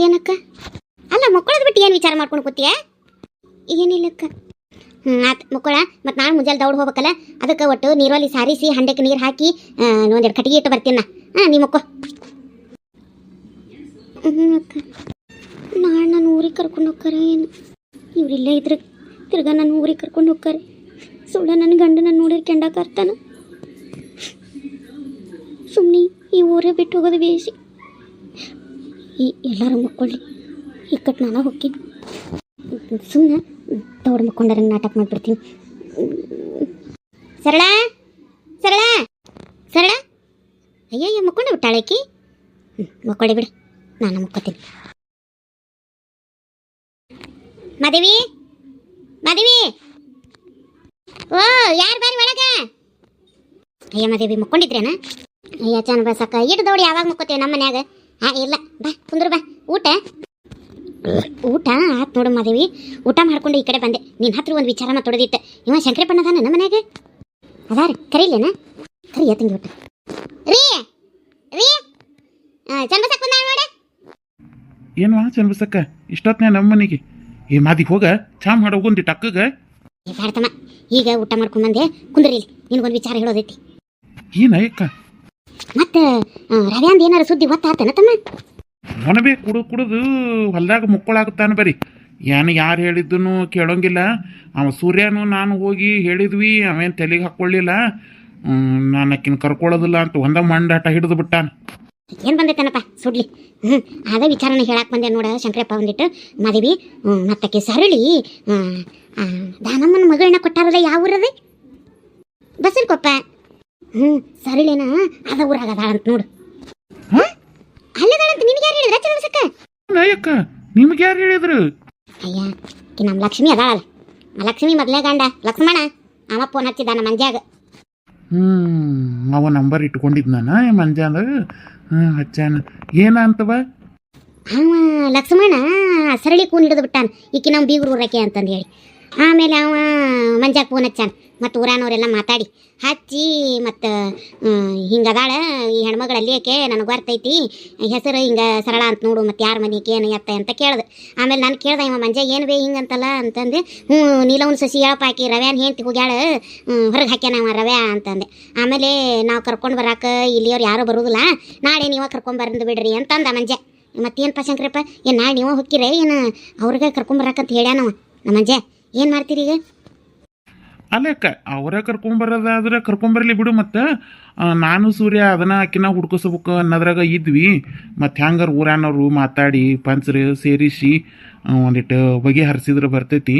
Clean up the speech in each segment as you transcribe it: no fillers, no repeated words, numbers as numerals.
ಏನಕ್ಕ? ಅಲ್ಲ ಮಕ್ಕಳದ್ ಬಿಟ್ಟು ಏನು ವಿಚಾರ ಮಾಡ್ಕೊಂಡು ಕೂತೀಯ? ಏನಿಲ್ಲಕ್ಕ. ಆತು ಮಕ್ಕಳ. ಮತ್ತು ನಾನು ಮುಂಜಾನೆ ದೌಡ್ ಹೋಗ್ಬೇಕಲ್ಲ, ಅದಕ್ಕೆ ಒಟ್ಟು ನೀರಲ್ಲಿ ಸಾರಿಸಿ ಹಂಡೆಗೆ ನೀರು ಹಾಕಿ ಒಂದೆರಡು ಕಟ್ಟಿಗೆ ಇಟ್ಟು ಬರ್ತೀನಿ ನಾ. ನೀ ಮಕ್ಕೋ. ಅಕ್ಕ ನಾಳೆ ನಾನು ಊರಿಗೆ ಕರ್ಕೊಂಡು ಹೋಗ್ತಾರೆ ಏನು? ಇವರಿಲ್ಲೇ ಇದ್ರೆ ತಿರ್ಗಾ ನಾನು ಊರಿಗೆ ಕರ್ಕೊಂಡು ಹೋಗ್ತಾರೆ. ಸುಳ್ಳ ನನ್ನ ಗಂಡನ ನೋಡಿರಿ ಕೆಂಡಾಕರ್ತಾನ. ಸುಮ್ಮನೆ ಈ ಊರೇ ಬಿಟ್ಟು ಹೋಗೋದು ಬೇಸಿ. ಎಲ್ಲರೂ ಮಕ್ಕೊಳ್ಳಿ, ಇಕ್ಕಟ್ಟು ನಾನು ಹೋಗ್ತೀನಿ. ಸುಮ್ಮನೆ ದೌಡ್ ಮಕ್ಕೊಂಡಾರಂಗೆ ನಾಟಕ ಮಾಡಿಬಿಡ್ತೀನಿ. ಸರಳ ಸರಳ ಸರಳ, ಅಯ್ಯಯ್ಯ ಮಕ್ಕೊಂಡೆ ಬಿಟ್ಟಾಳಕಿ. ಮಕ್ಕೊಳ್ಳಿ ಬಿಡು, ನಾನು ಮಕ್ಕೋತೀನಿ. ಮಾದೇವಿ ಮಾದೇವಿ, ಓ ಯಾರು ಬಾರಿ ಒಳಗ? ಅಯ್ಯ ಮಾದೇವಿ ಮಕ್ಕೊಂಡಿದ್ರೇನ? ಅಯ್ಯ ಚಂದ ಬಸಕ್ಕ, ಇಟ್ಟು ದೌಡಿ ಯಾವಾಗ ಮಕ್ಕೋತೇವೆ ನಮ್ಮ ಮನ್ಯಾಗ? ಇಲ್ಲ ಬಾ ಕುಂದ್ರು ಬಾ. ಊಟ ಆತ್ ನೋಡು ಮಾದೇವಿ. ಊಟ ಮಾಡ್ಕೊಂಡು ಈ ಕಡೆ ಬಂದೆ. ನಿನ್ನ ಹತ್ರ ಒಂದು ವಿಚಾರ ಮಾತಾಡೋದಿತ್ತು. ಇವ ಶಂಕರಪ್ಪಣ್ಣ ಅದಾನ ನಮ್ಮ ಮನ್ಯಾಗ? ಅದಾರ, ಕರೀಲೇನ? ಕರಿಯ ತಂಗಿ ಊಟ. ರೀ ರೀ ಚಂದ್ರಸಕ್ಕ ಬಂದ ನೋಡ. ಏನು ಚಂದ್ರಸಕ್ಕ ಇಷ್ಟೊತ್ತನೇ ನಮ್ಮ ಮನೆಗೆ? ಏ ಮಾದಿಗೆ ಹೋಗ ಚಾ ಮಾಡಿ ಹೋಗುಂದಿ ಟಕ್ಕಗ. ಬೇಡ್ತಮ್ಮ, ಈಗ ಊಟ ಮಾಡ್ಕೊಂಬಂದೆ. ಕುಂದ್ರಿ, ನಿನ್ಗೊಂದು ವಿಚಾರ ಹೇಳೋದೈತಿ. ಏನಯ್ಯಕ್ಕ? ಮತ್ತೆ ರವ್ಯಾಂದ ಏನಾರ ಸುದ್ದಿ ಗೊತ್ತಾತನ ತಮ್ಮ? ಒಣಬೇ ಕುಡಿದು ಹೊಲ್ದಾಗ ಮುಕ್ಕೊಳಾಗುತ್ತಾನ ಬರೀ. ಏನು ಯಾರು ಹೇಳಿದ್ದನು ಕೇಳೋಂಗಿಲ್ಲ. ಅವ ಸೂರ್ಯನು ನಾನು ಹೋಗಿ ಹೇಳಿದ್ವಿ, ಅವೇನು ತಲೆಗೆ ಹಾಕ್ಕೊಳ್ಳಿಲ್ಲ. ನಾನು ಆಕಿನ ಕರ್ಕೊಳ್ಳೋದಿಲ್ಲ ಅಂತ ಒಂದ ಮಂಡಾಟ ಹಿಡಿದು ಬಿಟ್ಟಾನ. ಏನು ಬಂದೈತನಪ್ಪ ಸುಡ್ಲಿ? ಅದೇ ವಿಚಾರನ ಹೇಳಕ್ಕೆ ಬಂದೆ ನೋಡ ಶಂಕರಪ್ಪ. ಒಂದಿಟ್ಟು ಮಾದೇವಿ ಮತ್ತಕ್ಕೆ ಸರಳಿ ದಾನಮ್ಮನ ಮಗಳನ್ನ ಕೊಟ್ಟಾರಲ್ಲ, ಯಾವ ಊರದೆ? ಬಸಲ್ ಕೊಪ್ಪ. ಸರಳಿನ ಅದ ಊರಾಗ ಅದಾಳಂತ ನೋಡು. ಅಲ್ಲದಾಳಂತ ನಿನಗೆ ಯಾರು ಹೇಳಿದ್ರ ಚಂದ್ರಸಕ್ಕ? ಅಯ್ಯಕ್ಕ ನಿಮ್ಗೆ ಯಾರು ಹೇಳಿದ್ರು? ಅಯ್ಯ ನಮ್ಮ ಲಕ್ಷ್ಮಿ ಅದಾಳಲ್ಲ, ಲಕ್ಷ್ಮಿ ಮೊದಲೇ ಗಂಡ ಲಕ್ಷ್ಮಣ ಅವ ಫೋನ್ ಹಚ್ಚಿದ ನಮ್ಮ ಮಂಜಾಗ. ಅವ ನಂಬರ್ ಇಟ್ಕೊಂಡಿದ್ ನಾನು ಮಂಜಾದ. ಹಚ್ಚಾನ ಏನ ಅಂತವ? ಅವ ಲಕ್ಷ್ಮಣ ಸರಳಿ ಕೂನ್ ಹಿಡಿದು ಬಿಟ್ಟಾನ, ಈಕಿ ನಮ್ಮ ಬೀಗರು ಊರಕ್ಕೆ ಅಂತಂದು ಹೇಳಿ. ಆಮೇಲೆ ಅವ ಮಂಜಾಗ ಫೋನ್ ಹಚ್ಚಾನ. ಮತ್ತು ಊರಾನವರೆಲ್ಲ ಮಾತಾಡಿ ಹಚ್ಚಿ ಮತ್ತು ಹಿಂಗದಾಳ ಈ ಹೆಣ್ಮಗಳಲ್ಲಿ ಯಾಕೆ ನನಗೆ ಬರ್ತೈತಿ, ಹೆಸರು ಹಿಂಗೆ ಸರಳ ಅಂತ ನೋಡು, ಮತ್ತು ಯಾರ ಮನೆಗೆ ಏನು ಎತ್ತ ಅಂತ ಕೇಳ್ದೆ. ಆಮೇಲೆ ನಾನು ಕೇಳ್ದೆ, ಇವ ಮಂಜ ಏನು ಬೇ ಹಿಂಗಂತಲ್ಲ ಅಂತಂದೆ. ನೀಲವನ್ ಸಸಿ ಹೇಳಪ್ಪ, ಆಕಿ ರವ್ಯಾನ ಹೆಂಡ್ತಿ ಹೋಗ್ಯಾಳ ಹೊರಗೆ ಹಾಕ್ಯಾನ ಅವ ರವ್ಯಾ ಅಂತಂದೆ. ಆಮೇಲೆ ನಾವು ಕರ್ಕೊಂಡು ಬರಾಕ ಇಲ್ಲಿಯವ್ರು ಯಾರೂ ಬರೋದಿಲ್ಲ, ನಾಳೆ ನೀವು ಕರ್ಕೊಂಬಂದು ಬಿಡ್ರಿ ಅಂತಂದ ಮಂಜ. ಮತ್ತೇನಪ್ಪ ಶಂಕರಪ್ಪ, ಏನು ನಾಳೆ ನೀವು ಹೋಗ್ತೀರ ಏನು ಅವ್ರಿಗೆ ಕರ್ಕೊಂಬರಾಕಂತ ಹೇಳ್ಯಾನವ ನಮ್ಮ ಮಂಜ. ಏನು ಮಾಡ್ತೀರಿ ಈಗ? ಅಲ್ಲಕ್ಕ ಅವರ ಕರ್ಕೊಂಬರೋದಾದ್ರೆ ಕರ್ಕೊಂಬರ್ಲಿ ಬಿಡು. ಮತ್ತು ನಾನು ಸೂರ್ಯ ಅದನ್ನ ಆಕಿನ ಹುಡ್ಕೋಸ್ಬೇಕು ಅನ್ನೋದ್ರಾಗ ಇದ್ವಿ. ಮತ್ತು ಹ್ಯಾಂಗಾರ ಊರಾನವರು ಮಾತಾಡಿ ಪಂಚರು ಸೇರಿಸಿ ಒಂದಿಟ್ಟು ಬಗೆಹರಿಸಿದ್ರೆ ಬರ್ತೈತಿ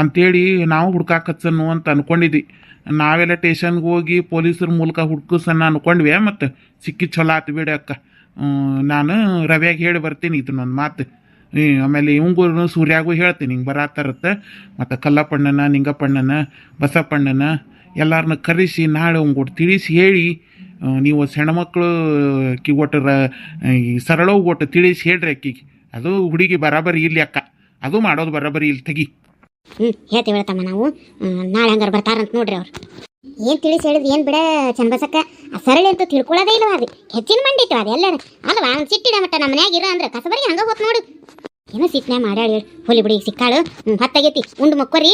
ಅಂಥೇಳಿ ನಾವು ಹುಡ್ಕಾಕಚ್ಚನ್ನು ಅಂತ ಅಂದ್ಕೊಂಡಿದ್ವಿ. ನಾವೆಲ್ಲ ಟೇಷನ್ಗೆ ಹೋಗಿ ಪೊಲೀಸರ ಮೂಲಕ ಹುಡ್ಕಸನ್ನ ಅಂದ್ಕೊಂಡ್ವಿ. ಮತ್ತು ಸಿಕ್ಕಿದ್ದು ಚಲೋ ಆತು ಬಿಡಿ ಅಕ್ಕ. ನಾನು ರವ್ಯಾಗ ಹೇಳಿ ಬರ್ತೀನಿ ಇದನ್ನೊಂದು ಮಾತು. ಆಮೇಲೆ ಇವಂಗೂ ಸೂರ್ಯಾಗೂ ಹೇಳ್ತೀನಿ ಹಿಂಗೆ ಬರತ್ತಾರತ್ತೆ. ಮತ್ತು ಕಲ್ಲಪ್ಪಣ್ಣನ, ನಿಂಗಪ್ಪಣ್ಣನ, ಬಸಪ್ಪಣ್ಣನ ಎಲ್ಲರನ್ನ ಕರೆಸಿ ನಾಳೆ ಅವ್ಗೊಟ್ಟು ತಿಳಿಸಿ ಹೇಳಿ, ನೀವು ಹೆಣ್ಮಕ್ಳು ಕಿ ಒಟ್ಟು ಈ ಸರಳವು ಒಟ್ಟು ತಿಳಿಸಿ ಹೇಳ್ರಿ ಅಕ್ಕಿಗೆ. ಅದು ಹುಡುಗಿ ಬರಾಬರಿ ಇಲ್ಲಿ ಅಕ್ಕ, ಅದು ಮಾಡೋದು ಬರಾಬರಿ ಇಲ್ಲಿ ತೆಗಿ. ಹೇಳ್ತೀವಿ ಹೇಳ್ತಮ್ಮ ನಾವು. ನಾಳೆ ಹಂಗಾರೆ ಬರ್ತಾರಂತ ನೋಡ್ರಿ ಅವ್ರು. ಏನು ತಿಳಿಸಿ ಹೇಳಿದ್ರಿ ಏನು ಬಿಡ ಚಂದ್ರಸಕ್ಕ, ಸರಳಿ ಅಂತ ತಿಳ್ಕೊಳ್ಳೋದೇ ಇಲ್ವ? ಅದು ಹೆಚ್ಚಿನ ಮಂಡಿತ್ತು ಅದು ಎಲ್ಲರೂ ಅಲ್ವಾ? ಸಿಟ್ಟಿಡ ಮಟ್ಟ ನಮ್ಮ ಮನ್ಯಾಗ ಇರೋ ಅಂದ್ರೆ ಕಸಬರಿಗೆ ಹಂಗೆ ಹೋತ್ ನೋಡು. ಏನೋ ಸಿಟ್ನ್ಯಾಗ ಮಾಡ್ಯಾಳ ಹೋಲಿ ಬಿಡಿ, ಸಿಕ್ಕಾಳು ಹೊತ್ತಾಗೈತಿ. ಉಂಡು ಮಕ್ಕೋರಿ,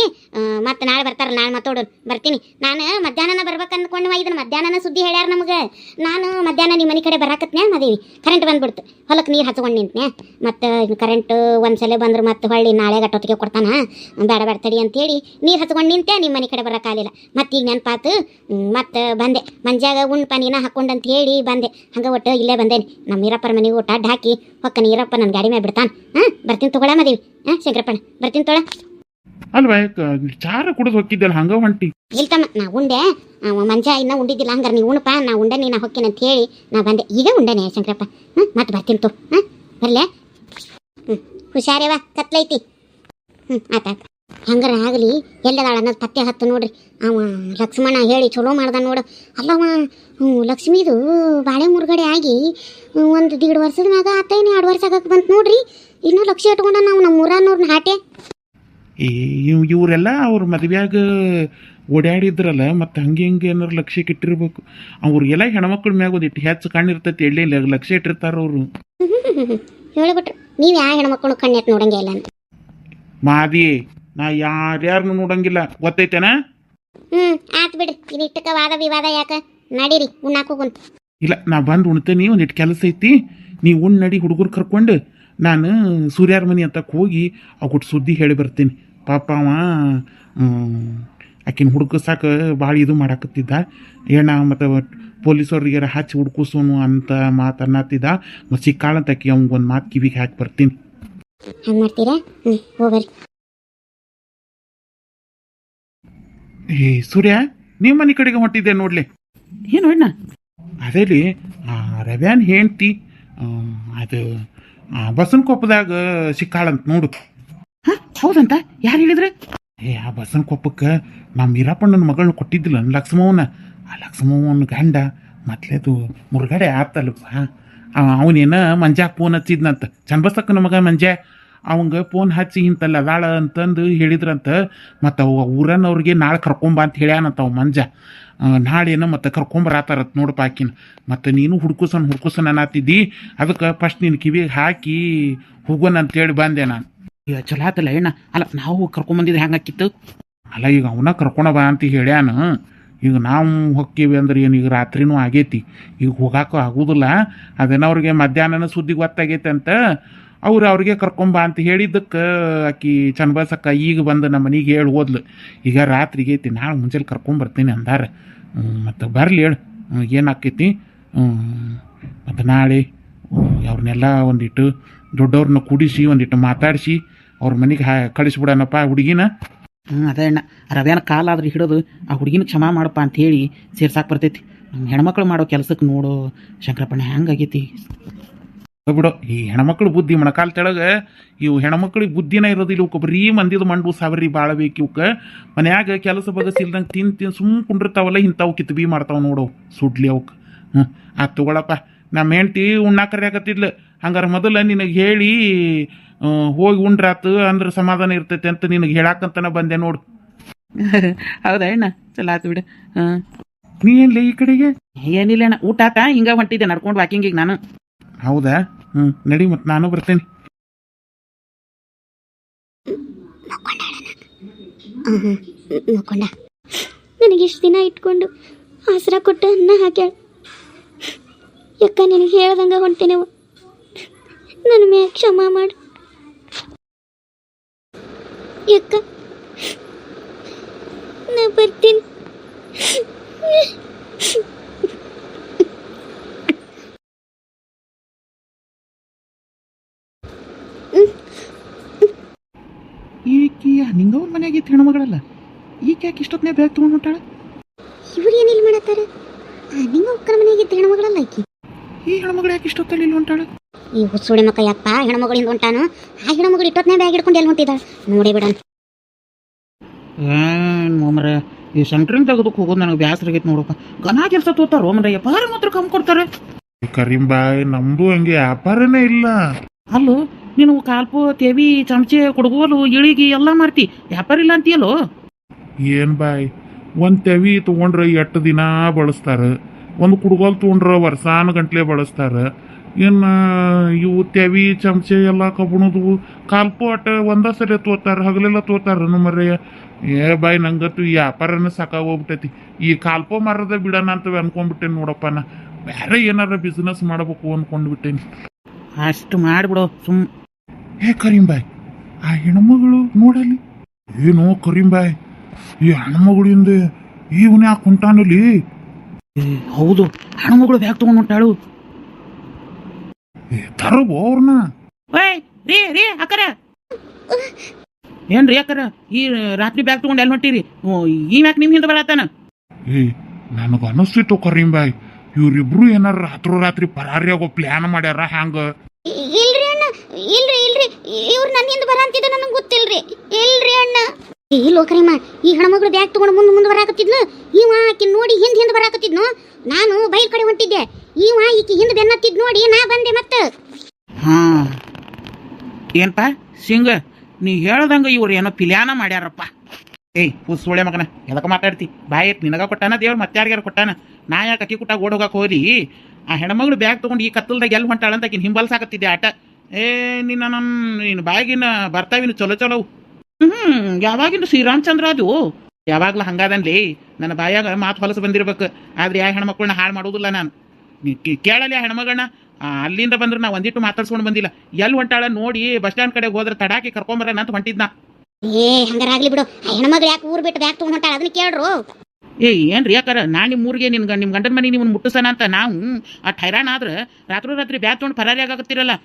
ಮತ್ತು ನಾಳೆ ಬರ್ತಾರೆ, ನಾಳೆ ಮಾತಾಡೋಣ ಬರ್ತೀನಿ. ನಾನು ಮಧ್ಯಾಹ್ನ ಬರ್ಬೇಕು ಅಂದ್ಕೊಂಡು ಇದನ್ನು ಮಧ್ಯಾಹ್ನ ಸುದ್ದಿ ಹೇಳ್ಯಾರ ನಮಗೆ. ನಾನು ಮಧ್ಯಾಹ್ನ ನಿಮ್ಮ ಮನೆ ಕಡೆ ಬರಾಕತ್ನ್ಯಾ ಮಾದೇವಿ, ಕರೆಂಟ್ ಬಂದ್ಬಿಡ್ತು. ಹೊಲಕ್ಕೆ ನೀರು ಹಚ್ಕೊಂಡು ನಿಂತ್ನ್ಯಾ. ಮತ್ತು ಕರೆಂಟ್ ಒಂದ್ಸಲ ಬಂದ್ರೆ ಮತ್ತೆ ಹೊಳ್ಳಿ ನಾಳೆ ಗಟ್ಟೊತ್ತಿಗೆ ಕೊಡ್ತಾನ, ಬೇಡ ಬೇಡ ತಡಿ ಅಂತೇಳಿ ನೀರು ಹಚ್ಕೊಂಡು ನಿಂತೆ. ನಿಮ್ಮ ಮನೆ ಕಡೆ ಬರೋಕ್ಕಾಗಲಿಲ್ಲ. ಮತ್ತು ಈಗ ನೆನಪಾತು, ಮತ್ತು ಬಂದೆ. ಮಂಜಾಗ ಉಣ್ಣು ನೀನ ಹಾಕ್ಕೊಂಡಂತ ಹೇಳಿ ಬಂದೆ. ಹಂಗೆ ಒಟ್ಟು ಇಲ್ಲೇ ಬಂದೇನೆ. ನಮ್ಮ ಈರಪ್ಪರ ಮನೆಗೆ ಊಟ ಅಡ್ಡ ಹಾಕಿ ಹೊಕ್ಕ ನೀರಪ್ಪ ನನ್ನ ಗಾಡಿ ಮೇಲೆ ಬಿಡ್ತಾನೆ. ಬರ್ತೀನಿ ತಗೊಳ ಮಾದೇವಿ. ಶಂಕರಪ್ಪಣ್ಣ ಬರ್ತೀನಿ ತೊಳ. ಅಲ್ವಾ ಚಾರ ಕುಡಿದು ಹೊಕ್ಕಿದ್ದಲ್ಲ ಹಂಗ ಹೊಂಟಿ? ಇಲ್ತಮ್ಮ ನಾ ಉಂಡೆ, ಮಂಜ ಇನ್ನೂ ಉಂಡಿದ್ದಿಲ್ಲ. ಹಂಗಾರೆ ನೀವು ಉಣಪ್ಪ, ನಾ ಉಂಡೆ ನೀನು ಹೊಕ್ಕೇನೆ ಅಂತ ಹೇಳಿ ನಾ ಬಂದೆ. ಈಗ ಉಂಡೆನೆ ಶಂಕರಪ್ಪ. ಮತ್ತೆ ಬರ್ತೀನಿ ತೋ. ಬರಲೇ? ಹುಷಾರೇವ, ಕತ್ಲೈತಿ. ಆತ ಹಂಗಾರ ಆಗಲಿ. ಎಲ್ಲದಾಳ ಅನ್ನೋದು ಪತ್ತೆ ಹತ್ತು ನೋಡ್ರಿ. ಅವ ಲಕ್ಷ್ಮಣ ಹೇಳಿ ಚಲೋ ಮಾಡ್ದ ನೋಡು. ಅಲ್ಲವ ಲಕ್ಷ್ಮೀದು ಬಾಳೆ ಮುರುಗಡೆ ಆಗಿ 1.5 ವರ್ಷದ ಮ್ಯಾಗ ಆತೇನೆ, 2 ವರ್ಷ ಆಗಕ್ಕೆ ಬಂತು ನೋಡ್ರಿ. ಇನ್ನೂ ಲಕ್ಷ ಇಟ್ಕೊಂಡ ನಾವು ನಮ್ಮ ಊರನ್ನೋರ್ನ ಹಾಟೆ. ಇವರೆಲ್ಲ ಅವ್ರ ಮದುವೆಯಾಗ ಓಡಾಡಿದ್ರಲ್ಲ, ಮತ್ತು ಹಂಗೆ ಹಿಂಗೆ ಏನಾರು ಲಕ್ಷ್ಯಕ್ಕೆ ಇಟ್ಟಿರ್ಬೇಕು. ಅವ್ರಿಗೆಲ್ಲ ಹೆಣ್ಮಕ್ಳ ಮ್ಯಾಗ ಒಂದಿಟ್ಟು ಹೆಚ್ಚು ಕಣ್ಣಿರ್ತೈತಿ. ಎಳ್ಳಿ ಲಕ್ಷ್ಯ ಇಟ್ಟಿರ್ತಾರ ಅವರು. ಹೇಳ್ಬಿಟ್ರು ನೀವು ಯಾವ ಹೆಣ್ಮಕ್ಳು ಕಣ್ಣೆತ್ ನೋಡಂಗೆ ಇಲ್ಲ ಅಂತ. ಮಾದಿ ನಾ ಯಾರ್ಯಾರನ್ನು ನೋಡಂಗಿಲ್ಲ ಗೊತ್ತೈತೇನ. ಆತ್ ಬಿಡ್ರಿ, ಇದಿಟ್ಟಕ್ಕ ವಾದ ವಿವಾದ ಯಾಕ, ನಡೀರಿ ಉಣ್ಣಾಕ ಹೋಗುನ್. ಇಲ್ಲ ನಾ ಬಂದು ಉಣ್ತೇನೆ, ಒಂದಿಟ್ಟು ಕೆಲಸ ಐತಿ, ನೀವು ಉಣ್ಣು ನಡಿ ಹುಡುಗರು ಕರ್ಕೊಂಡು ನಾನು ಸೂರ್ಯಾರ ಮನೆ ಅಂತಕ್ಕೆ ಹೋಗಿ ಅವ್ಗುಟ್ಟು ಸುದ್ದಿ ಹೇಳಿ ಬರ್ತೀನಿ. ಪಾಪ ಅವ ಆಕಿನ ಹುಡುಕಸಾಕ ಭಾಳ ಇದು ಮಾಡಾಕತ್ತಿದ್ದ, ಏನ ಮತ್ತು ಪೊಲೀಸವ್ರಿಗೆ ಹಚ್ಚಿ ಹುಡ್ಕುಸೋನು ಅಂತ ಮಾತು ಅನ್ನತ್ತಿದ್ದ. ಮತ್ತು ಸಿಕ್ಕಾಳಂತ ಆಕಿ ಅವ್ಗೊಂದು ಮಾತು ಕಿವಿಗೆ ಹಾಕಿ ಬರ್ತೀನಿ. ಹಂಗೆ ಮಾಡ್ತೀರಾ? ಹೋಗ್ಬರ್ರಿ. ಏ ಸೂರ್ಯ, ನಿಮ್ಮ ಮನೆ ಕಡೆಗೆ ಹೊಂಟಿದ್ದೆ ನೋಡ್ಲಿ. ಏನು ಅಣ್ಣ? ಅದೇಲಿ ರವ್ಯಾನ್ ಹೆಂಡ್ತಿ ಅದು ಬಸವನಕೊಪ್ಪದಾಗ ಸಿಕ್ಕಾಳಂತ ನೋಡು. ಹಾಂ ಹೌದಂತ ಯಾರು ಹೇಳಿದ್ರೆ? ಆ ಬಸವನಕೊಪ್ಪಕ್ಕೆ ನಮ್ಮ ಈರಪ್ಪಣ್ಣನ ಮಗಳನ್ನ ಕೊಟ್ಟಿದ್ದಿಲ್ಲ ಲಕ್ಷ್ಮವ್ವನ. ಆ ಲಕ್ಷ್ಮವ್ವನ ಗಂಡ ಮೊದ್ಲೇದು ಮುರುಗಡೆ ಆತಲ್ವ, ಅವನೇನ ಮಂಜಾಗ ಫೋನ್ ಹಚ್ಚಿದ್ನಂತ, ಚನ್ನಬಸಕ್ಕನ ಮಗ ಮಂಜ. ಅವಂಗೆ ಫೋನ್ ಹಚ್ಚಿ ಇಂತಲ್ಲ ಅದಾಳ ಅಂತಂದು ಹೇಳಿದ್ರಂತ. ಮತ್ತು ಅವ ಊರನ್ನವ್ರಿಗೆ ನಾಳೆ ಕರ್ಕೊಂಬ ಅಂತ ಹೇಳ್ಯಾನಂತ ಅವ ಮಂಜ. ನಾಳೇನ ಮತ್ತು ಕರ್ಕೊಂಬರಾತಾರತ್ ನೋಡಪ್ಪ ಆಕಿನ. ಮತ್ತು ನೀನು ಹುಡ್ಕುಸನ್ ಅನ್ನತ್ತಿದ್ದಿ, ಅದಕ್ಕೆ ಫಸ್ಟ್ ನಿನ್ನ ಕಿವಿಗೆ ಹಾಕಿ ಹೋಗೋಣ ಅಂತೇಳಿ ಬಂದೆ ನಾನು. ಈಗ ಚಲೋ ಆತಲ್ಲ ಅಣ್ಣ. ಅಲ್ಲ ನಾವು ಕರ್ಕೊಂಬಂದಿದ್ರೆ ಹೆಂಗೆ ಹಾಕಿತ್ತು? ಅಲ್ಲ ಈಗ ಅವನ ಕರ್ಕೊಂಡ ಬಾ ಅಂತ ಹೇಳ್ಯಾನ. ಈಗ ನಾವು ಹೊಕ್ಕೀವಿ ಅಂದ್ರೆ ಏನು, ಈಗ ರಾತ್ರಿನೂ ಆಗೈತಿ, ಈಗ ಹೋಗಾಕ ಆಗೋದಿಲ್ಲ. ಅದೇನೋ ಅವ್ರಿಗೆ ಮಧ್ಯಾಹ್ನನ ಸುದ್ದಿ ಗೊತ್ತಾಗೈತೆ ಅಂತ ಅವ್ರಿಗೆ ಕರ್ಕೊಂಬ ಅಂತ ಹೇಳಿದ್ದಕ್ಕೆ ಆಕಿ ಚನ್ನಬಸಕ್ಕ ಈಗ ಬಂದು ನಮ್ಮ ಮನೆಗೆ ಹೇಳಿ ಹೋದ್ಲು. ಈಗ ರಾತ್ರಿಗೆ ಐತಿ, ನಾಳೆ ಮುಂಜಾನೆ ಕರ್ಕೊಂಬರ್ತೀನಿ ಅಂದಾರ. ಮತ್ತು ಬರಲಿ ಹೇಳು ಏನಾಕೈತಿ. ಮತ್ತು ನಾಳೆ ಅವ್ರನ್ನೆಲ್ಲ ಒಂದಿಟ್ಟು ದೊಡ್ಡವ್ರನ್ನ ಕೂಡಿಸಿ ಒಂದಿಟ್ಟು ಮಾತಾಡಿಸಿ ಅವ್ರ ಮನೆಗೆ ಕಳಿಸ್ಬಿಡೋಣಪ್ಪ ಹುಡುಗಿನ. ಅದೇ ಅಣ್ಣ, ರವ್ಯಾನ ಕಾಲಾದ್ರೆ ಹಿಡಿದು ಆ ಹುಡುಗಿನ ಕ್ಷಮಾ ಮಾಡಪ್ಪ ಅಂತ ಹೇಳಿ ಸೇರ್ಸಾಕೆ ಬರ್ತೈತಿ. ನಮ್ಮ ಹೆಣ್ಮಕ್ಳು ಮಾಡೋ ಕೆಲಸಕ್ಕೆ ನೋಡು ಶಂಕರಪ್ಪಣ್ಣ ಹೆಂಗಾಗೈತಿ ಬಿಡು. ಈ ಹೆಣ್ಮಕ್ಳು ಬುದ್ಧಿ ಮೊಣಕಾಲು ತೆಳಗೆ ಇವು ಹೆಣ್ಮಕ್ಳಿಗೆ ಬುದ್ಧಿನ ಇರೋದಿಲ್ಲ. ಇವಕ್ಕೆ ಬರೀ ಮಂದಿದು ಮಂಡು ಸಾವಿರ ಭಾಳ ಬೇಕು. ಇವಕ್ಕೆ ಮನ್ಯಾಗ ಕೆಲಸ ಬಗಸಿಲ್ದಂಗೆ ತಿಂದು ಸುಮ್ಮನೆ ಕುಂಡಿರ್ತಾವಲ್ಲ, ಇಂಥವು ಕಿತ್ತು ಬಿ ಮಾಡ್ತಾವೆ ನೋಡು ಸುಡ್ಲಿ ಅವಕ್ಕೆ. ಅದು ತಗೊಳಪ್ಪ. ನಮ್ಮ ಹೆಂಡ್ತಿ ಉಣ್ಣಾಕರ್ಯಾಕತ್ತಿದ್ಲು, ಹಂಗಾರೆ ಮೊದಲು ನಿನಗೆ ಹೇಳಿ ಹೋಗಿ ಉಂಡ್ರಾತು ಅಂದ್ರೆ ಸಮಾಧಾನ ಇರ್ತೈತೆ ಅಂತ ನಿನಗೆ ಹೇಳಾಕಂತನ ಬಂದೆ ನೋಡು. ಹೌದಾ ಅಣ್ಣ? ಚಲೋ ಆತು ಬಿಡು. ನೀ ಏನ್ಲೇ ಈ ಕಡೆಗೆ? ಏನಿಲ್ಲ ಅಣ್ಣ, ಊಟ ಆತ ಹಿಂಗೆ ಹೊಂಟಿದ್ದೆ ನಡ್ಕೊಂಡು ವಾಕಿಂಗಿಗೆ ನಾನು. ಹೌದಾ? ನಡಿ, ಮತ್ತು ನಾನು ಬರ್ತೇನೆ. ಮಕ್ಕೊಂಡ ನನಗೆ ಇಷ್ಟು ದಿನ ಇಟ್ಕೊಂಡು ಆಸರ ಕೊಟ್ಟು ಅನ್ನ ಹಾಕ್ಯಾಳ. ಯಕ್ಕ ನಿನಗೆ ಹೇಳ್ದಂಗೆ ಹೊಂಟೇನೆವು, ನನ್ನ ಮ್ಯಾಗ ಕ್ಷಮಾ ಮಾಡು ಯಕ್ಕ. ನಾ ಬರ್ತೀನಿ. ಈಕಿ ನಿಂಗವ್ರ ಮನೆಯಾಗಿತ್ತು ಹೆಣ್ಮಗಳಲ್ಲ, ಈಕೆ ಯಾಕೆ ಇಷ್ಟೊತ್ತನೇ ಬ್ಯಾಗ್ ತೊಗೊಂಡು ಹೊಂಟಾಳ? ಇವ್ರು ಏನಿಲ್ಲ ಮಾಡತ್ತಾರ? ನಿಂಗ ಒಕ್ಕನ ಮನೆಯಾಗಿತ್ತು ಹೆಣ್ಮಗಳಲ್ಲ ಈಕಿ. ಈ ಹೆಣ್ಮಗಳು ಯಾಕೆ ಇಷ್ಟೊತ್ತಲ್ಲಿ ಇಲ್ಲಿ ಹೊಂಟಾಳ? ಈ ಹುಸುಳಿ ಮಕ್ಕ ಯಪ್ಪ ಹೆಣ್ಮಗಳಿಂದ ಹೊಂಟಾನು. ಆ ಹೆಣ್ಮಗಳು ಇಟ್ಟೊತ್ತನೇ ಬ್ಯಾಗ್ ಹಿಡ್ಕೊಂಡು ಎಲ್ಲಿ ಹೊಂಟಿದ್ದಾಳ ನೋಡಿ ಬಿಡ. ಮರ ಈ ಸೆಂಟ್ರಿಂಗ್ ತೆಗೆದಕ್ಕೆ ಹೋಗೋದು ನನಗೆ ಬ್ಯಾಸರ ಆಗೈತೆ ನೋಡಪ್ಪ. ಗನಾ ಕೆಲಸ ತೋತಾರೋ ಮರ, ವ್ಯಾಪಾರ ಮಾತ್ರ ಕಮ್ಮಿ ಕೊಡ್ತಾರೆ. ಕರೀಂಬಾಯ್, ನಮ್ದು ಹಂಗೆ ವ್ಯಾಪಾರನೇ ಇಲ್ಲ. ಅಲ್ಲೋ ನೀನು ಕಾಲ್ಪು ತೇವಿ ಚಮಚೆ ಕುಡುಗೋಲು ಇಳಿಗಿ ಎಲ್ಲ ಮಾರ್ತಿ, ವ್ಯಾಪಾರ ಇಲ್ಲ ಅಂತೀಯಲ್ಲೋ? ಏನು ಬಾಯ್, ಒಂದು ತೆವಿ ತೊಗೊಂಡ್ರೆ 8 ದಿನ ಬಳಸ್ತಾರೆ, ಒಂದು ಕುಡುಗೋಲು ತೊಗೊಂಡ್ರೆ ವರ್ಷಾನ ಗಂಟ್ಲೆ ಬಳಸ್ತಾರೆ. ಇನ್ನು ಇವು ತೆವಿ ಚಮಚೆ ಎಲ್ಲ ಕಬ್ಬಣದು ಕಾಲ್ಪು ಅಟ ಒಂದೇ ಸರಿ ತೋತಾರೆ, ಹಗಲೆಲ್ಲ ತೋತಾರೆ ಮರ್ರೆ. ಬಾಯ್ ನಂಗತ್ತು ಈ ವ್ಯಾಪಾರನ ಸಾಕಾಗೋಗ್ಬಿಟ್ಟೈತಿ. ಈ ಕಾಲ್ಪೋ ಮಾರದ ಬಿಡೋಣ ಅಂತವೆ ಅನ್ಕೊಂಡ್ಬಿಟ್ಟೇನಿ ನೋಡಪ್ಪ. ನಾ ಬೇರೆ ಏನಾರ ಬಿಸ್ನೆಸ್ ಮಾಡಬೇಕು ಅಂದ್ಕೊಂಡ್ಬಿಟ್ಟೇನಿ. ಅಷ್ಟು ಮಾಡಿಬಿಡು ಸುಮ್. ಕರೀಂಬಾಯ್, ಆ ಹೆಣ್ಮಗಳು ನೋಡಲಿ. ಏನೋ ಕರೀಂಬಾಯ್, ಈ ಹೆಣ್ಮಗಳಿಂದ ಇವನ್ ಯಾಕೆ ಹೊಂಟಾನಲ್ಲಿ? ಹೌದು, ಹೆಣ್ಮಗಳು ಬ್ಯಾಗ್ ತೊಗೊಂಡು ಹೊಂಟಾಳು. ತರಬೋ ಅವ್ರನ್ನ. ರೀ ಅಕ್ಕರ, ಏನ್ರಿ ಅಕ್ಕರ ಈ ರಾತ್ರಿ ಬ್ಯಾಗ್ ತೊಗೊಂಡು ಎಲ್ಲಿ ಹೊಂಟಿರಿ? ಈ ಮ್ಯಾಕ್ ನಿಮ್ ಹಿಂದೆ ಬರತ್ತಾನ. ನನಗೆ ಅನಿಸ್ತಿತ್ತು ಕರೀಂಬಾಯ್, ಇವ್ರಿಬ್ರು ಏನಾರ ರಾತ್ರಿ ಪರಾರಿಯಾಗೋ ಪ್ಲಾನ್ ಮಾಡ್ಯಾರ ಹ್ಯಾಂಗ? ಇಲ್ರಿ ಅಣ್ಣ, ಇಲ್ರಿ ಇವ್ರು ನನ್ನ ಹಿಂದೆ ಬರ ಅಂತಿದ್ದ ನನಗೆ ಗೊತ್ತಿಲ್ರಿ. ಇಲ್ರಿ ಅಣ್ಣ. ಇಲ್ಲೋ ಕರೀಮ, ಈ ಹೆಣ್ಮಗಳು ಬ್ಯಾಗ್ ತಗೊಂಡು ಮುಂದೆ ಬರಾಕತ್ತಿದ್ನು. ಇವ ಆಕಿ ನೋಡಿ ಹಿಂದೆ ಬರಾಕತ್ತಿದ್ನು. ನಾನು ಬೈಲ್ ಕಡೆ ಹೊಂಟಿದ್ದೆ, ಇವ ಈಕಿ ಹಿಂದೆ ಬೆನ್ನತ್ತಿದ್ ನೋಡಿ ನಾ ಬಂದೆ ಮತ್ತೆ. ಹಾ ಏನಪ್ಪ ಸಿಂಗ, ನೀ ಹೇಳ್ದಂಗ ಇವ್ರು ಏನೋ ಪಿಲ್ಯಾನ ಮಾಡ್ಯಾರಪ್ಪ. ಸೋಳೆ ಮಗನ ಎದಕ್ಕೆ ಮಾತಾಡ್ತಿ? ಬಾಯಿ ನಿನಗ ಕೊಟ್ಟಾನ ದೇವ್ರು, ಮತ್ತೆ ಯಾರಿಗಾರ ಕೊಟ್ಟಾನ? ನಾ ಯಾಕೆ ಅಕ್ಕಿ ಕುಟ್ಟಾಗ ಓಡ್ ಹೋಗಕ್ಕೆ ಹೋಗ್ಲಿ? ಆ ಹೆಣ್ಮಗಳು ಬ್ಯಾಗ್ ತೊಗೊಂಡು ಈ ಕತ್ತಲ್ದಾಗ ಎಲ್ಲಿ ಹೊಂಟಾಳಂತ ಆಕಿನ ಹಿಂಬಲ್ಸಾಕತ್ತಿದ್ದೆ ಆಟ. ಏ ನೀನು ಬಾಯಾಗಿನ ಬರ್ತಾವಿನ ಚಲೋ ಚಲೋ ಯಾವಾಗಿನ ಶ್ರೀರಾಮಚಂದ್ರ ಅದು ಯಾವಾಗ್ಲೂ ಹಂಗಾದನ್ಲಿ ನನ್ನ ಬಾಯಾಗ ಮಾತು ಹೊಲಸು ಬಂದಿರ್ಬೇಕು ಆದ್ರೆ ಯಾವ ಹೆಣ್ಮಕ್ಳನ್ನ ಹಾಳು ಮಾಡೋದಿಲ್ಲ ನಾನು ಕೇಳಲಿ ಆ ಹೆಣ್ಮಗಳನ್ನ ಅಲ್ಲಿಂದ ಬಂದ್ರೆ ನಾ ಒಂದಿಟ್ಟು ಮಾತಾಡ್ಸ್ಕೊಂಡು ಬಂದಿಲ್ಲ ಎಲ್ಲಿ ಹೊಂಟಾಳ ನೋಡಿ ಬಸ್ ಸ್ಟ್ಯಾಂಡ್ ಕಡೆ ಹೋದ್ರೆ ತಡಾಕಿ ಕರ್ಕೊಂಬರ ಅಂತ ಹೊಂಟಿದ್ನ ಹಂಗಾರಾಗ್ಲಿ ಬಿಡು ಆ ಹೆಣ್ಮಗಳು ಯಾಕೆ ಊರ್ ಬಿಟ್ಟು ಬ್ಯಾಗ್ ತಗೊಂಡ್ ಹೊಂಟಾಳ ಅದನ್ನ ಕೇಳ್ರು ಏನ್ರಿ ಯಾಕಾರ ನಾ ನಿಮ್ಮ ಊರಿಗೆ ನಿಮ್ಮ ಗಂಡನ ಮನೆ ನಿಮ್ಮನ್ನ ಮುಟ್ಟಿಸೋಣ ಅಂತ ನಾವು ಆ ಹೈರಾಣ ಆದ್ರೆ ರಾತ್ರಿ ಬ್ಯಾಗ್ ತೊಗೊಂಡು ಪರಾರಿ ಆಗಾಕತ್ತಿರಲ್ಲ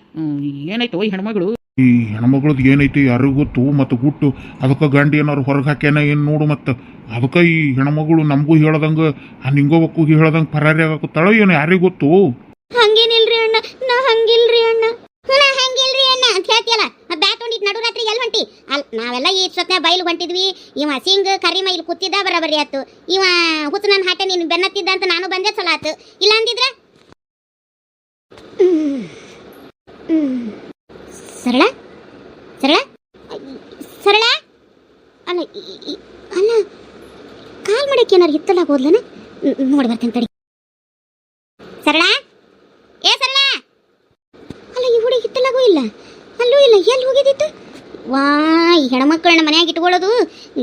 ಏನಾಯ್ತು ಈ ಹೆಣ್ಮಗಳು ಈ ಹೆಣ್ಮಗಳದ್ ಏನೈತಿ ಯಾರಿಗೂ ಗೊತ್ತು ಮತ್ತು ಗುಟ್ಟು ಅದಕ್ಕೆ ಗಂಡ ಏನಾರು ಹೊರಗೆ ಹಾಕ್ಯಾನ ಏನು ನೋಡು ಮತ್ತು ಅದಕ್ಕೆ ಈ ಹೆಣ್ಮಗಳು ನಮಗೂ ಹೇಳ್ದಂಗೆ ನಿಂಗೋವಕ್ಕೂ ಹೇಳ್ದಂಗೆ ಪರಾರಿ ಆಗಾಕತ್ತಾಳ ಏನು ಯಾರಿಗೂ ಗೊತ್ತು ಹಂಗೇನಿಲ್ರಿ ಅಣ್ಣ ನಾ ಹಂಗಿಲ್ರಿ ಅಣ್ಣ ಅಂತ ಹೇಳ್ತಿಯಲ್ಲ ಬ್ಯಾಗ್ ತೊಗೊಂಡಿದ್ ನಡು ರಾತ್ರಿ ಎಲ್ಲಿ ಹೊಂಟಿ ನಾವೆಲ್ಲ ಈ ಸತ್ನ ಬೈಲು ಹೊಂಟಿದ್ವಿ ಇವ ಸಿಂಗ್ ಕರಿಮ ಇಲ್ಲಿ ಕೂತಿದ್ದ ಬರಬರಿ ಆತು ಇವ ಹುಚ್ಚ ನನ್ನ ಹಾಟೆ ನೀನು ಬೆನ್ನತ್ತಿದ್ದ ಅಂತ ನಾನು ಬಂದೆ ಚಲ ಆತು ಇಲ್ಲ ಅಂದಿದ್ರೆ ಸರಳ ಸರಳ ಸರಳ ಅಲ್ಲ ಅಲ್ಲ ಕಾಲ್ ಮಾಡಕ್ಕೆ ಏನಾರು ಹಿತ್ತಲಾಗ ಹೋದ್ಲನ ನೋಡಿ ಬರ್ತೇನೆ ತಡಿ ಸರಳ ಏ ಸರಳ ಅಲ್ಲ ಈ ಹುಡುಗಿ ಹಿತ್ತಲಾಗೂ ಇಲ್ಲ ಅಲ್ಲೂ ಇಲ್ಲ ಎಲ್ಲಿ ಹೋಗಿದ್ದಿತ್ತು ವಾ ಈ ಹೆಣ್ಮಕ್ಳನ್ನ ಮನ್ಯಾಗ ಇಟ್ಕೊಳ್ಳೋದು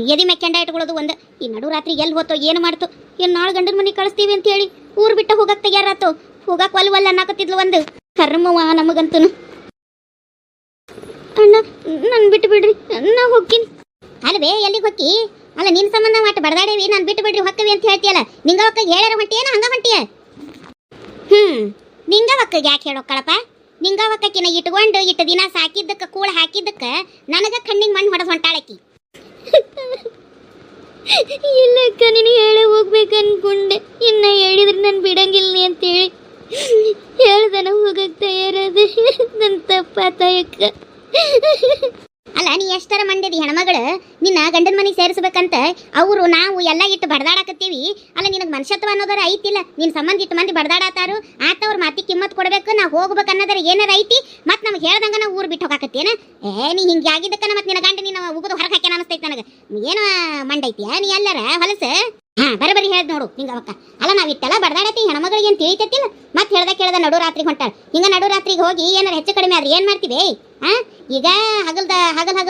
ಎದಿ ಮೆಕ್ಕೆಂಡ ಇಟ್ಕೊಳ್ಳೋದು ಒಂದು ಈ ನಡು ರಾತ್ರಿ ಎಲ್ಲಿ ಹೋತೋ ಏನು ಮಾಡ್ತು ಏನು ನಾಳೆ ಗಂಡನ ಮನೆಗೆ ಕಳಿಸ್ತೀವಿ ಅಂತ ಹೇಳಿ ಊರು ಬಿಟ್ಟು ಹೋಗಕ್ಕೆ ತಯಾರಾತು ಹೋಗಕ್ಕೆ ಒಲ್ಲ ಅನ್ನಕತ್ತಿದ್ಲು ಒಂದು ಕರ್ಮವಾ ನಮಗಂತೂ ಅಣ್ಣ ನಾನು ಬಿಟ್ಟು ಬಿಡ್ರಿ ನಾ ಹೋಗ್ತೀನಿ ಅಲ್ವೇ ಎಲ್ಲಿಗೆ ಹೊಕ್ಕಿ ಅಲ್ಲ ನಿನ್ನ ಸಂಬಂಧ ಮಾಟ ಬಡದಾಡೇವಿ ನಾನು ಬಿಟ್ಟು ಬಿಡ್ರಿ ಹೊಕ್ಕವಿ ಅಂತ ಹೇಳ್ತೀಯಲ್ಲ ನಿಂಗ ಹೊಕ್ಕ ಹೇಳ್ಯಾರ ಹೊಂಟಿಯೇನ ಹಂಗ ಹೊಂಟಿಯ ನಿಂಗ ಹೊಕ್ಕಗೆ ಯಾಕೆ ಹೇಳೋಕ್ಕಳಪ್ಪ ನಿಂಗ ಹೊಕ್ಕಕಿನ ಇಟ್ಕೊಂಡು ಇಟ್ಟು ದಿನ ಸಾಕಿದ್ದಕ್ಕೆ ಕೂಳ ಹಾಕಿದ್ದಕ್ಕೆ ನನಗ ಕಣ್ಣಿಗೆ ಮಣ್ಣು ಹೊಡೆದು ಹೊಂಟಾಳಕಿ ಇಲ್ಲಕ್ಕ ನೀನು ಹೇಳೇ ಹೋಗ್ಬೇಕು ಅನ್ಕೊಂಡೆ ಇನ್ನ ಹೇಳಿದ್ರೆ ನಾನು ಬಿಡಂಗಿಲ್ಲ ಅಂತೇಳಿ ಹೇಳ್ದನ ಹೋಗಕ್ಕೆ ತಯಾರಾದ ನನ್ನ ತಪ್ಪಾತಾಯಕ್ಕ ಅಲ್ಲ ನೀ ಎಷ್ಟರ ಮಂಡ್ಯದಿ ಹೆಣ್ಮಗಳು ನಿನ್ನ ಗಂಡನ ಮನೆಗೆ ಸೇರಿಸ್ಬೇಕಂತ ಅವರು ನಾವು ಎಲ್ಲ ಇಟ್ಟು ಬಡದಾಡಕತ್ತೀವಿ ಅಲ್ಲ ನಿನಗೆ ಮನುಷ್ಯತ್ವ ಅನ್ನೋದರ ಐತಿಲ್ಲ ನಿನ್ನ ಸಂಬಂಧ ಇಟ್ಟು ಮಂದಿ ಬಡದಾಡತಾರು ಆತವ್ರ ಮಾತಿ ಕಿಮ್ಮತ್ ಕೊಡ್ಬೇಕು ನಾವು ಹೋಗ್ಬೇಕು ಅನ್ನೋದರ ಏನಾರ ಐತಿ ಮತ್ತೆ ನಮ್ಗೆ ಹೇಳ್ದಂಗ ನಾವು ಊರು ಬಿಟ್ಟು ಹೋಗಾಕತ್ತೇನ ನೀ ಹಿಂಗೆ ಆಗಿದ್ದಕ್ಕ ಮತ್ತೆ ನಿನ್ನ ಗಂಡ ನೀನು ಉಗಿದು ಹೊರಗೆ ಹಾಕ್ಯಾನ ಅನಿಸ್ತೈತೆ ನನಗೆ ಏನು ಮಂಡೈತಿಯ ನೀ ಎಲ್ಲರ ಹೊಲಸ ಬರಬರಿ ಹೇಳ್ದು ನೋಡು ಹಿಂಗ ಅವಕ್ಕ ಅಲ್ಲ ನಾವು ಇಟ್ಟೆಲ್ಲ ಬಡದಾಡತಿ ಹೆಣ್ಮಗಳಿಗೆ ಏನು ತಿಳಿತೈತಿಲ್ಲ ಮತ್ತೆ ಹೇಳ್ದ ನಡು ರಾತ್ರಿ ಹೊಂಟಾಳ ಹಿಂಗ ನಡು ರಾತ್ರಿಗೆ ಹೋಗಿ ಏನಾರ ಹೆಚ್ಚು ಕಡಿಮೆ ಆದ್ರೆ ಏನು ಮಾಡ್ತೀವಿ ಈಗ ಹಗಲ್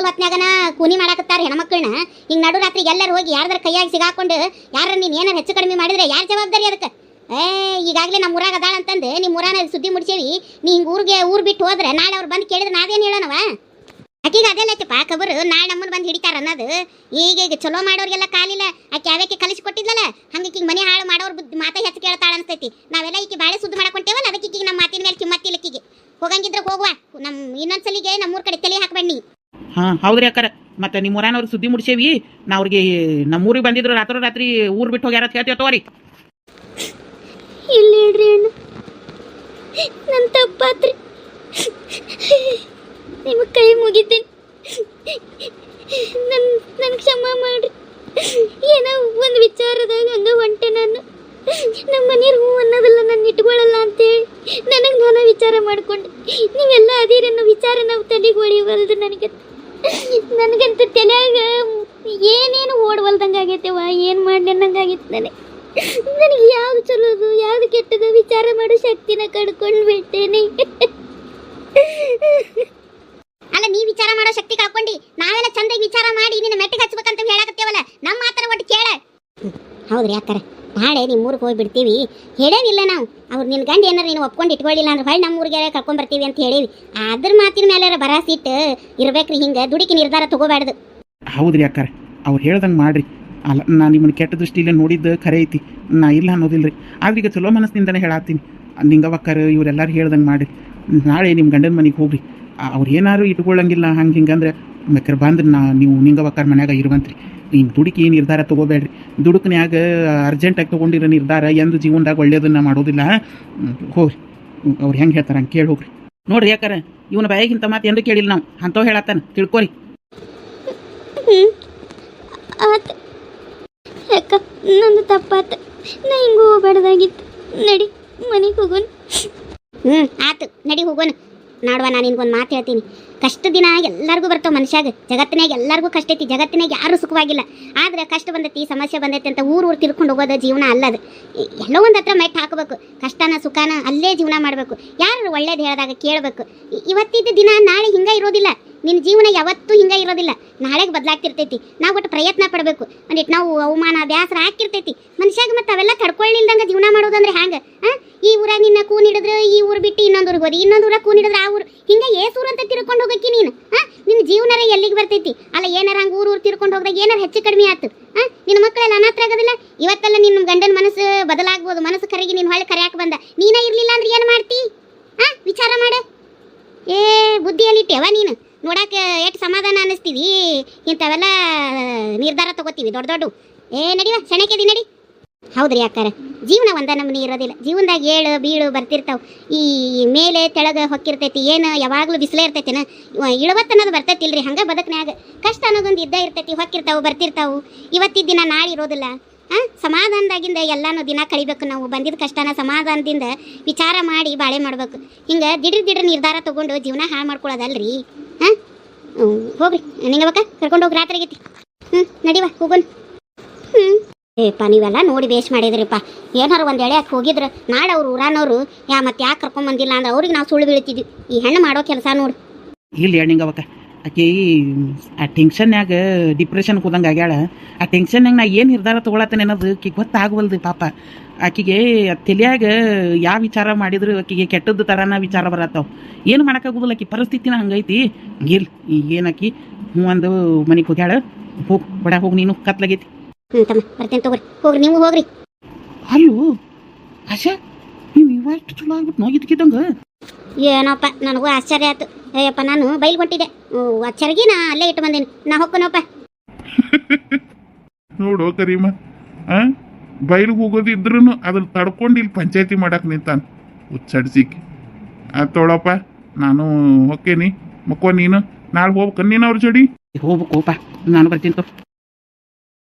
ಹೊತ್ನ್ಯಾಗನ ಕೂನಿ ಮಾಡಾಕತ್ತಾರ ಹೆಣ್ಮಕ್ಳನ್ನ ಹಿಂಗ ನಡು ರಾತ್ರಿಗೆ ಎಲ್ಲರೂ ಹೋಗಿ ಯಾರ್ದಾರ ಕೈಯಾಗಿ ಸಿಗಾಕೊಂಡು ಯಾರ ನೀನು ಏನಾರ ಹೆಚ್ಚು ಕಡಿಮೆ ಮಾಡಿದ್ರೆ ಯಾರು ಜವಾಬ್ದಾರಿ ಅದಕ್ಕೆ ಈಗಾಗಲೇ ನಮ್ಮ ಊರಾಗ ಅದಾಳ ಅಂತಂದು ನಿಮ್ಮ ಊರಾನ ಸುದ್ದಿ ಮುಡ್ಸೇವಿ ನೀ ಹಿಂಗೆ ಊರು ಬಿಟ್ಟು ಹೋದ್ರೆ ನಾಳೆ ಅವ್ರು ಬಂದು ಕೇಳಿದ್ರೆ ನಾವೇನು ಹೇಳೋಣವ ಆಕಿಗೆ ಅದೆಲ್ಲತ್ತಪ್ಪ ಕಬರು ನಾಳೆ ನಮ್ಮನ್ನು ಬಂದು ಹಿಡಿತಾರ ಅನ್ನೋದು ಈಗ ಚಲೋ ಮಾಡೋರಿಗೆಲ್ಲ ಕಾಲಿಲ್ಲ ಆಕೆ ಯಾವ್ಯಾಕೆ ಕಲಿಸ್ಕೊಟ್ಟಿದ್ಲಲ್ಲ ಹಂಗೆ ಈಗ ಮನೆ ಹಾಳು ಮಾಡೋರು ಮಾತಾ ಹೆಚ್ಚು ಕೇಳ್ತಾಳ ಅನಿಸ್ತೈತಿ ನಾವೆಲ್ಲ ಈಕಿ ಬಾಳೆ ಸುದ್ದಿ ಮಾಡ್ಕೊಂತೇವಲ್ಲ ಅದಕ್ಕೆ ಈಗ ನಮ್ಮ ಮಾತಿನ ಮೇಲೆ ಕಿಮ್ಮತ್ತಿಲ್ಲ ಈಕಿಗೆ ಹೋಗಂಗಿದ್ರೆ ಹೋಗುವ ನಮ್ಮ ಇನ್ನೊಂದ್ಸಲಿಗೆ ನಮ್ಮೂರ ಕಡೆ ತಲೆ ಹಾಕಬೇಡಿ ಹೌದ್ರಿ ಅಕ್ಕಾರ ಮತ್ತೆ ನಿಮ್ಮ ಊರಾನವ್ರು ಸುದ್ದಿ ಮುಡ್ಸೇವಿ ನಾ ಅವ್ರಿಗೆ ನಮ್ಮೂರಿಗೆ ಬಂದಿದ್ರು ರಾತ್ರಿ ಊರು ಬಿಟ್ಟು ಹೋಗ್ಯಾರ ಅಂತ ಹೇಳ್ತೀವಿ ತಗೋರಿ ಇಲ್ಲ ಹೇಳ್ರಿ ಅಣ್ಣ ನನ್ನ ತಪ್ಪಾತ್ರಿ ನಿಮಗೆ ಕೈ ಮುಗಿತೀನಿ ನನ್ನ ಕ್ಷಮ ಮಾಡ್ರಿ ಏನೋ ಒಂದು ವಿಚಾರದಾಗ ಹಂಗ ಹೊಂಟೆ ನಾನು ನಮ್ಮ ಮನೆಯವ್ರು ಹೂ ಅನ್ನೋದಲ್ಲ ನಾನು ಇಟ್ಕೊಳ್ಳಲ್ಲ ಅಂತೇಳಿ ನನಗೆ ನಾನು ವಿಚಾರ ಮಾಡ್ಕೊಂಡೆ ನೀವೆಲ್ಲ ಅದಿರಿ ಅನ್ನೋ ವಿಚಾರ ನಾವು ತಲೆಗೆ ಹೊಳಿವಲ್ದು ನನಗಂತೂ ತಲೆಯಾಗ ಏನೇನು ಓಡವಲ್ದಂಗೆ ಆಗೈತೆವ ಏನು ಮಾಡಿ ಅನ್ನಂಗಾಗಿತ್ತು ನನಗೆ ಯಾವ್ದು ಚಲೋದು ಯಾವ್ದು ಕೆಟ್ಟದು ವಿಚಾರ ಮಾಡೋ ಶಕ್ತಿನ ಕಳ್ಕೊಂಡು ಬಿಟ್ಟೇನೆ ಅಲ್ಲ ನೀ ವಿಚಾರ ಮಾಡೋ ಶಕ್ತಿ ಕಳ್ಕೊಂಡಿ ನಾವೆಲ್ಲ ಚಂದಾಗಿ ವಿಚಾರ ಮಾಡಿ ನಿನ್ನ ಮೆಟ್ಟಿಗೆ ಹಚ್ಬೇಕಂತ ಹೇಳಕತ್ತೇವಲ್ಲ ನಮ್ಮ ಮಾತ್ರ ಒಟ್ಟು ಕೇಳ ಹೌದ್ರಿ ಅಕ್ಕಾರ ನಾಳೆ ನಿಮ್ಮ ಊರಿಗೆ ಹೋಗಿ ಬಿಡ್ತೀವಿ ಹೇಳೇವಿಲ್ಲ ನಾವು ಅವ್ರು ನಿನ್ನ ಗಂಡ ಏನಾರು ನೀನು ಒಪ್ಕೊಂಡು ಇಟ್ಕೊಳ್ಳಿಲ್ಲ ಅಂದ್ರೆ ಹೊಳ್ಳಿ ನಮ್ಮ ಊರಿಗೆ ಕರ್ಕೊಂಡ್ಬರ್ತೀವಿ ಅಂತ ಹೇಳೇವಿ ಅದ್ರ ಮಾತಿನ ಮೇಲೆ ಭರಾಸಿಟ್ಟು ಇರ್ಬೇಕ್ರಿ ಹಿಂಗೆ ದುಡುಕಿ ನಿರ್ಧಾರ ತಗೋಬಾರ್ದು ಹೌದ್ರಿ ಅಕ್ಕಾರ ಅವ್ರು ಹೇಳ್ದಂಗೆ ಮಾಡ್ರಿ ಅಲ್ಲ ನಾ ನಿಮ್ಮನ್ನು ಕೆಟ್ಟ ದೃಷ್ಟಿಯಿಂದ ನೋಡಿದ್ದು ಖರೆ ಐತಿ ನಾ ಇಲ್ಲ ಅನ್ನೋದಿಲ್ಲ ರೀ ಆದ್ರೆ ಈಗ ಚಲೋ ಮನಸ್ಸಿನಿಂದನೇ ಹೇಳತ್ತೀನಿ ನಿಂಗವಕ್ಕರ್ ಇವರೆಲ್ಲರೂ ಹೇಳ್ದಂಗೆ ಮಾಡಿರಿ ನಾಳೆ ನಿಮ್ಮ ಗಂಡನ ಮನೆಗೆ ಹೋಗ್ರಿ ಅವ್ರು ಏನಾರು ಇಟ್ಕೊಳ್ಳಂಗಿಲ್ಲ ಹಂಗೆ ಹಿಂಗಂದ್ರೆ ಬೇಕಾರೆ ಬಂದ್ರೆ ನೀವು ನಿಂಗವಕ್ಕರ್ ಮನ್ಯಾಗ ಇರುವಂತ್ರಿ ಹಿಂಗೆ ದುಡುಕಿ ನಿರ್ಧಾರ ತೊಗೋಬೇಡ್ರಿ ದುಡುಕ್ನ್ಯಾಗ ಅರ್ಜೆಂಟಾಗಿ ತೊಗೊಂಡಿರೋ ನಿರ್ಧಾರ ಎಂದು ಜೀವನದಾಗ ಒಳ್ಳೇದನ್ನ ಮಾಡೋದಿಲ್ಲ ಹೋಗ್ರಿ ಅವ್ರು ಹೆಂಗೆ ಹೇಳ್ತಾರೆ ಹಂಗೆ ಕೇಳಿ ಹೋಗ್ರಿ ನೋಡ್ರಿ ಯಾಕಾರ ಇವನ ಬಾಯಿಗಿಂತ ಮಾತು ಎಂದು ಕೇಳಿಲ್ಲ ನಾವು ಅಂಥವು ಹೇಳತ್ತಾನ ತಿಳ್ಕೊರಿ ಯಾಕ ನಂದು ತಪ್ಪಾತ ನಾ ಹಿಂಗೆ ಹೋಗ್ಬಾರ್ದಾಗಿತ್ತು ನಡಿ ಮನೆಗೆ ಹೋಗೋಣ ಆತು ನಡಿ ಹೋಗೋಣ ನಾಡುವ ನಾನು ನಿನ್ಗೊಂದು ಮಾತು ಹೇಳ್ತೀನಿ. ಕಷ್ಟ ದಿನ ಎಲ್ಲರಿಗೂ ಬರ್ತಾವ ಮನುಷ್ಯಾಗ. ಜಗತ್ತಿನಾಗ ಎಲ್ಲರಿಗೂ ಕಷ್ಟ ಐತಿ, ಜಗತ್ತಿನಾಗ ಯಾರೂ ಸುಖವಾಗಿಲ್ಲ. ಆದ್ರೆ ಕಷ್ಟ ಬಂದೈತಿ, ಸಮಸ್ಯೆ ಬಂದೈತಿ ಅಂತ ಊರು ತಿರ್ಕೊಂಡು ಹೋಗೋದು ಜೀವನ ಅಲ್ಲದು. ಎಲ್ಲೋ ಒಂದು ಹತ್ರ ಮೆಟ್ಟು ಹಾಕಬೇಕು. ಕಷ್ಟನ ಸುಖನ ಅಲ್ಲೇ ಜೀವನ ಮಾಡಬೇಕು. ಯಾರು ಒಳ್ಳೇದು ಹೇಳಿದಾಗ ಕೇಳಬೇಕು. ಇವತ್ತಿದ್ದ ದಿನ ನಾಳೆ ಹಿಂಗೆ ಇರೋದಿಲ್ಲ. ನಿನ್ನ ಜೀವನ ಯಾವತ್ತೂ ಹಿಂಗೆ ಇರೋದಿಲ್ಲ. ನಾಳೆಗೆ ಬದಲಾಗ್ತಿರ್ತೈತಿ. ನಾವು ಒಟ್ಟು ಪ್ರಯತ್ನ ಪಡಬೇಕು. ಒಂದಿಟ್ಟು ನಾವು ಅವಮಾನ ಬ್ಯಾಸರ ಹಾಕಿರ್ತೈತಿ ಮನುಷ್ಯಾಗ. ಮತ್ತು ಅವೆಲ್ಲ ತಡ್ಕೊಳ್ಳಿಲ್ದಂಗೆ ಜೀವನ ಮಾಡೋದಂದ್ರೆ ಹ್ಯಾಂಗೆ? ಈ ಊರಾಗ ನಿನ್ನ ಕೂನ್ ಹಿಡಿದ್ರೆ ಈ ಊರು ಬಿಟ್ಟು ಇನ್ನೊಂದು ಊರಿಗೆ ಹೋದಿ, ಇನ್ನೊಂದು ಊರಾಗ ಕೂನ್ ಹಿಡಿದ್ರೆ ಆ ಊರು, ಹಿಂಗೆ ಏಸೂರು ಅಂತ ತಿರ್ಕೊಂಡು ಹೋಗಕ್ಕೆ ನೀನು ನಿನ್ನ ಜೀವನರ ಎಲ್ಲಿಗೆ ಬರ್ತೈತಿ? ಅಲ್ಲ ಏನಾರ ಹಂಗೆ ಊರು ತಿರ್ಕೊಂಡು ಹೋದಾಗ ಏನಾರು ಹೆಚ್ಚು ಕಡಿಮೆ ಆಯ್ತು ನಿನ್ನ ಮಕ್ಕಳೆಲ್ಲ ಅನಾಥ ಆಗೋದಿಲ್ಲ? ಇವತ್ತೆಲ್ಲ ನಿನ್ನ ಗಂಡನ ಮನಸ್ಸು ಬದಲಾಗ್ಬೋದು. ಮನಸ್ಸು ಕರೆಗಿ ನೀನು ಹೊಳ್ಳಿ ಕರೆಯಾಕೆ ಬಂದ. ನೀನೇ ಇರಲಿಲ್ಲ ಅಂದ್ರೆ ಏನು ಮಾಡ್ತಿ? ವಿಚಾರ ಮಾಡು. ಬುದ್ಧಿಯಲ್ಲಿಟ್ಟೆವ ನೀನು? ನೋಡಕ್ಕೆ ಎಷ್ಟು ಸಮಾಧಾನ ಅನ್ನಿಸ್ತೀವಿ. ಇಂಥವೆಲ್ಲ ನಿರ್ಧಾರ ತಗೋತೀವಿ ದೊಡ್ಡ ದೊಡ್ಡ. ನಡಿವ ಸೆಣಕೆದಿ ನಡಿ. ಹೌದ್ರಿ ಅಕ್ಕಾರ, ಜೀವನ ಒಂದ ನಮೂನಿ ಇರೋದಿಲ್ಲ. ಜೀವನದಾಗ ಏಳು ಬೀಳು ಬರ್ತಿರ್ತಾವೆ. ಈ ಮೇಲೆ ತೆಳಗೆ ಹೊಕ್ಕಿರ್ತೈತಿ. ಏನು ಯಾವಾಗಲೂ ಬಿಸಿಲೇ ಇರ್ತೈತಿನ? ಇಳವತ್ತು ಅನ್ನೋದು ಬರ್ತೈತಿಲ್ರಿ. ಹಂಗೆ ಬದುಕ್ನ್ಯಾಗ ಕಷ್ಟ ಅನ್ನೋದೊಂದು ಇದ್ದ ಇರ್ತೈತಿ. ಹೊಕ್ಕಿರ್ತಾವೆ, ಬರ್ತಿರ್ತಾವೆ. ಇವತ್ತಿದ್ದ ದಿನ ನಾಳೆ ಇರೋದಿಲ್ಲ. ಸಮಾಧಾನದಾಗಿಂದ ಎಲ್ಲಾನು ದಿನ ಕಳಿಬೇಕು. ನಾವು ಬಂದಿದ್ದ ಕಷ್ಟನ ಸಮಾಧಾನದಿಂದ ವಿಚಾರ ಮಾಡಿ ಬಾಳೆ ಮಾಡ್ಬೇಕು. ಹಿಂಗೆ ದಿಡ್ರ ನಿರ್ಧಾರ ತಗೊಂಡು ಜೀವನ ಹಾಳು ಮಾಡ್ಕೊಳ್ಳೋದಲ್ರಿ. ಹೋಗ್ರಿ ನಿಂಗವಕ್ಕ ಕರ್ಕೊಂಡು ಹೋಗಿ ರಾತ್ರಿ ಆಗೈತಿ. ನಡಿವ ಹೋಗೋಣ. ಏಪ್ಪ ನೀವೆಲ್ಲ ನೋಡಿ ವೇಸ್ಟ್ ಮಾಡಿದ್ರಿಪ್ಪ. ಏನಾರು ಒಂದು ಎಳೆ ಹಾಕಿ ಹೋಗಿದ್ರೆ ನಾಳೆ ಅವ್ರು ಊರಾನವರು ಮತ್ತೆ ಯಾಕೆ ಕರ್ಕೊಂಬಂದಿಲ್ಲ ಅಂದ್ರೆ ಅವ್ರಿಗೆ ನಾವು ಸುಳ್ಳು ಬೀಳ್ತಿದ್ವಿ. ಈ ಹೆಣ್ಣು ಮಾಡೋ ಕೆಲಸ ನೋಡು. ಇಲ್ಲಿ ಹೆಣ್ಣಿಂಗವಕ್ಕ ಆಕೆ ಆ ಟೆನ್ಷನ್ಯಾಗ ಡಿಪ್ರೆಷನ್ಗೆ ಹೋದಂಗೆ ಆಗ್ಯಾಳ. ಆ ಟೆನ್ಷನ್ನಾಗ ನಾ ಏನು ನಿರ್ಧಾರ ತೊಗೊಳತ್ತೇನೆ ಅನ್ನೋದು ಆಕಿಗೆ ಗೊತ್ತಾಗವಲ್ದು ಪಾಪ. ಆಕಿಗೆ ತಲೆಯಾಗ ಯಾವ ವಿಚಾರ ಮಾಡಿದ್ರು ಆಕಿಗೆ ಕೆಟ್ಟದ್ದು ಥರನ ವಿಚಾರ ಬರತ್ತಾವ. ಏನು ಮಾಡೋಕ್ಕಾಗೋದಿಲ್ಲ. ಆಕಿ ಪರಿಸ್ಥಿತಿನ ಹಂಗೈತಿ. ಇಲ್ಲ ಏನಾಕಿ ಒಂದು ಮನೆಗೆ ಹೋಗ್ಯಾಳ. ಹೋಗಿ ಬಡ ಹೋಗಿ ನೀನು ಕತ್ಲಾಗೈತಿ. ತಮ್ಮ ಬರ್ತೇನೆ ತಗೋರಿ. ಹೋಗ್ರಿ ನೀವು ಹೋಗ್ರಿ. ಅಲ್ಲೂ ಆಶಾ ನೀವು ಇವಷ್ಟು ಚಲೋ ಆಗ್ಬಿಟ್ಟು ನೋಗಿದ್ಕಿದಂಗೆ. ಏನೋಪ್ಪ ನನಗೂ ಆಶ್ಚರ್ಯ ಆಯ್ತು. ಅಯ್ಯಪ್ಪ ನಾನು ಬೈಲ್ ಹೊಂಟಿದ್ದೆ. ಚರಗಿ ನಾ ಅಲ್ಲೇ ಇಟ್ಟು ಬಂದೇನಿ. ನಾ ಹೋಗ್ಕೊನಪ್ಪ. ನೋಡು ಕರೀಮ, ಬೈಲಿಗೆ ಹೋಗೋದಿದ್ರು ಅದ್ರ ತಡ್ಕೊಂಡು ಇಲ್ಲಿ ಪಂಚಾಯತಿ ಮಾಡಕ್ಕೆ ನಿಂತಾನ ಹುಚ್ಚಡ್ಸಿಕ್. ತೊಳಪ್ಪ ನಾನು ಹೊಕ್ಕೇನಿ. ಮಕ್ಕೋ ನೀನು ನಾಳೆ ಹೋಗ್ಬೇಕು ನೀನು ಅವ್ರ ಜೋಡಿ. ಹೋಗ್ಬೇಕಪ್ಪ ನಾನು ಬರ್ತೀನಿ.